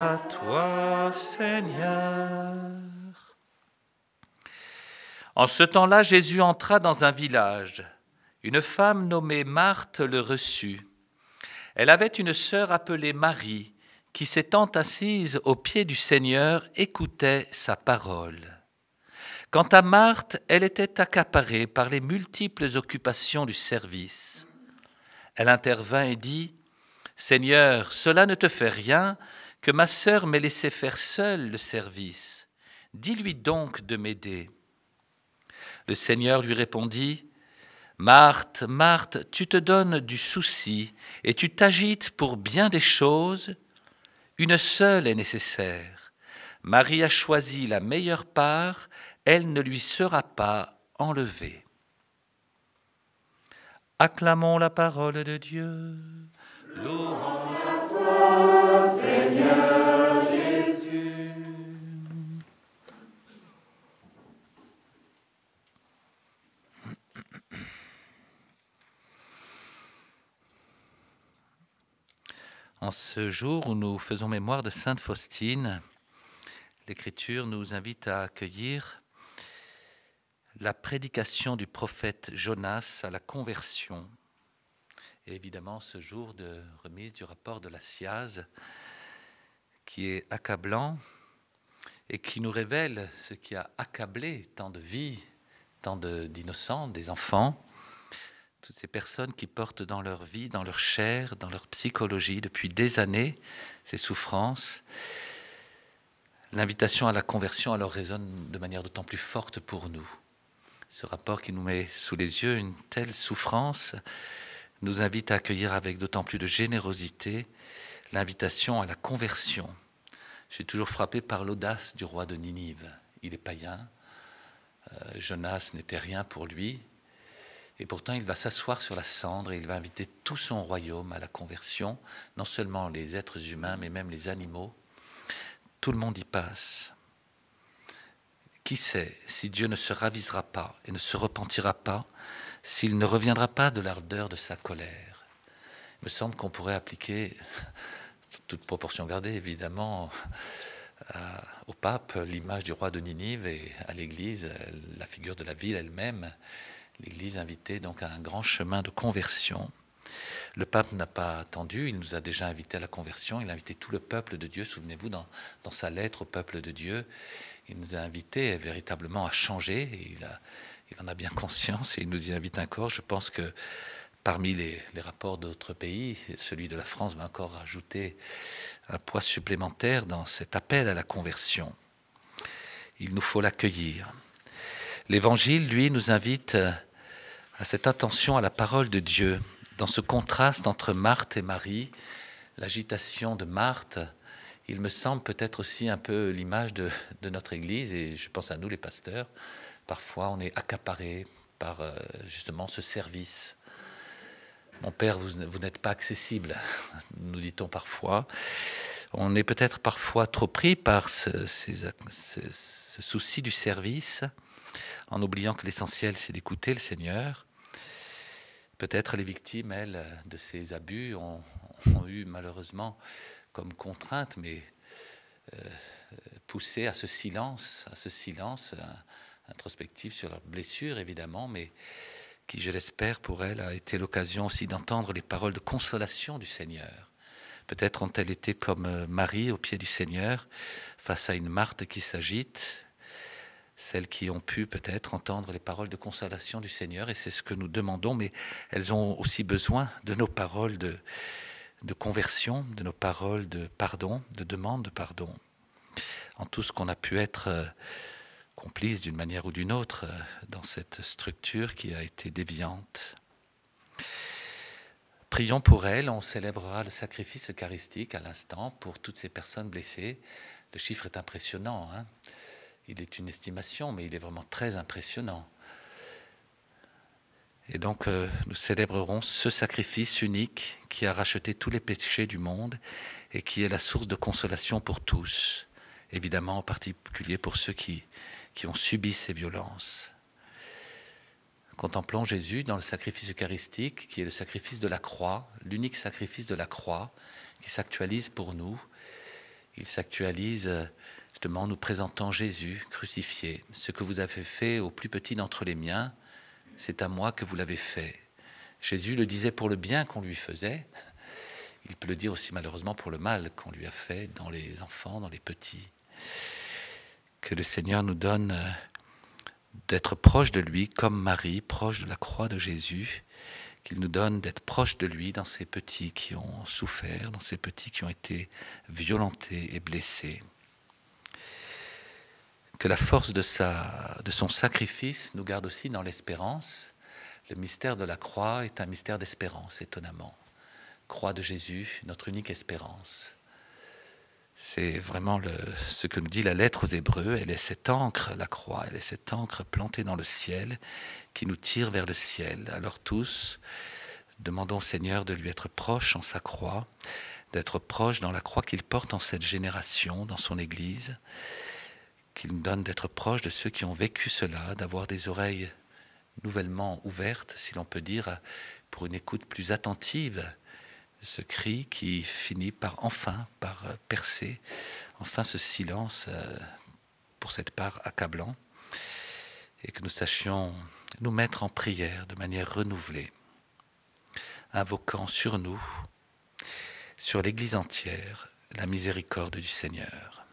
À toi, Seigneur. En ce temps-là, Jésus entra dans un village. Une femme nommée Marthe le reçut. Elle avait une sœur appelée Marie, qui s'étant assise aux pieds du Seigneur, écoutait sa parole. Quant à Marthe, elle était accaparée par les multiples occupations du service. Elle intervint et dit : « Seigneur, cela ne te fait rien que ma sœur m'ait laissé faire seule le service. Dis-lui donc de m'aider. » Le Seigneur lui répondit : « Marthe, Marthe, tu te donnes du souci et tu t'agites pour bien des choses. Une seule est nécessaire. Marie a choisi la meilleure part, elle ne lui sera pas enlevée. » Acclamons la parole de Dieu. Louange à toi, Seigneur Jésus. En ce jour où nous faisons mémoire de Sainte Faustine, l'Écriture nous invite à accueillir la prédication du prophète Jonas à la conversion. Et évidemment, ce jour de remise du rapport de la SIAZ, qui est accablant et qui nous révèle ce qui a accablé tant de vies, tant d'innocents, des enfants, toutes ces personnes qui portent dans leur vie, dans leur chair, dans leur psychologie, depuis des années, ces souffrances. L'invitation à la conversion alors résonne de manière d'autant plus forte pour nous. Ce rapport qui nous met sous les yeux une telle souffrance nous invite à accueillir avec d'autant plus de générosité l'invitation à la conversion. Je suis toujours frappé par l'audace du roi de Ninive. Il est païen, Jonas n'était rien pour lui, et pourtant il va s'asseoir sur la cendre et il va inviter tout son royaume à la conversion, non seulement les êtres humains, mais même les animaux. Tout le monde y passe. Qui sait si Dieu ne se ravisera pas et ne se repentira pas, s'il ne reviendra pas de l'ardeur de sa colère. Il me semble qu'on pourrait appliquer, toute proportion gardée évidemment, au pape l'image du roi de Ninive et à l'Église la figure de la ville elle-même. L'Église invitait donc à un grand chemin de conversion. Le pape n'a pas attendu, il nous a déjà invités à la conversion, il a invité tout le peuple de Dieu, souvenez-vous, dans sa lettre au peuple de Dieu, il nous a invités véritablement à changer, et il en a bien conscience, et il nous y invite encore. Je pense que parmi les rapports d'autres pays, celui de la France va encore rajouter un poids supplémentaire dans cet appel à la conversion. Il nous faut l'accueillir. L'Évangile, lui, nous invite à cette attention à la parole de Dieu, dans ce contraste entre Marthe et Marie. L'agitation de Marthe, il me semble peut-être aussi un peu l'image de notre Église, et je pense à nous les pasteurs. Parfois on est accaparé par justement ce service. Mon Père, vous n'êtes pas accessible, nous dit-on parfois. On est peut-être parfois trop pris par ce souci du service, en oubliant que l'essentiel c'est d'écouter le Seigneur. Peut-être les victimes, elles, de ces abus ont eu malheureusement comme contrainte, mais poussées à ce silence introspectif sur leurs blessures évidemment, mais qui, je l'espère pour elles, a été l'occasion aussi d'entendre les paroles de consolation du Seigneur. Peut-être ont-elles été comme Marie au pied du Seigneur, face à une Marthe qui s'agite, celles qui ont pu peut-être entendre les paroles de consolation du Seigneur, et c'est ce que nous demandons, mais elles ont aussi besoin de nos paroles de conversion, de nos paroles de pardon, de demande de pardon, en tout ce qu'on a pu être complice d'une manière ou d'une autre dans cette structure qui a été déviante. Prions pour elles, on célébrera le sacrifice eucharistique à l'instant pour toutes ces personnes blessées. Le chiffre est impressionnant, hein. Il est une estimation, mais il est vraiment très impressionnant. Et donc nous célébrerons ce sacrifice unique qui a racheté tous les péchés du monde et qui est la source de consolation pour tous, évidemment en particulier pour ceux qui ont subi ces violences. Contemplons Jésus dans le sacrifice eucharistique qui est le sacrifice de la croix, l'unique sacrifice de la croix qui s'actualise pour nous. il s'actualise justement en nous présentant Jésus crucifié. Ce que vous avez fait au plus petit d'entre les miens, c'est à moi que vous l'avez fait. Jésus le disait pour le bien qu'on lui faisait. Il peut le dire aussi malheureusement pour le mal qu'on lui a fait dans les enfants, dans les petits. Que le Seigneur nous donne d'être proche de lui comme Marie, proche de la croix de Jésus, qu'il nous donne d'être proche de lui dans ces petits qui ont souffert, dans ces petits qui ont été violentés et blessés. Que la force de son sacrifice nous garde aussi dans l'espérance. Le mystère de la croix est un mystère d'espérance, étonnamment. Croix de Jésus, notre unique espérance. C'est vraiment ce que nous dit la lettre aux Hébreux. Elle est cette ancre, la croix, elle est cette ancre plantée dans le ciel qui nous tire vers le ciel. Alors tous, demandons au Seigneur de lui être proche en sa croix, d'être proche dans la croix qu'il porte en cette génération, dans son Église, qu'il nous donne d'être proche de ceux qui ont vécu cela, d'avoir des oreilles nouvellement ouvertes, si l'on peut dire, pour une écoute plus attentive, ce cri qui finit par percer, enfin ce silence pour cette part accablant, et que nous sachions nous mettre en prière de manière renouvelée, invoquant sur nous, sur l'Église entière, la miséricorde du Seigneur.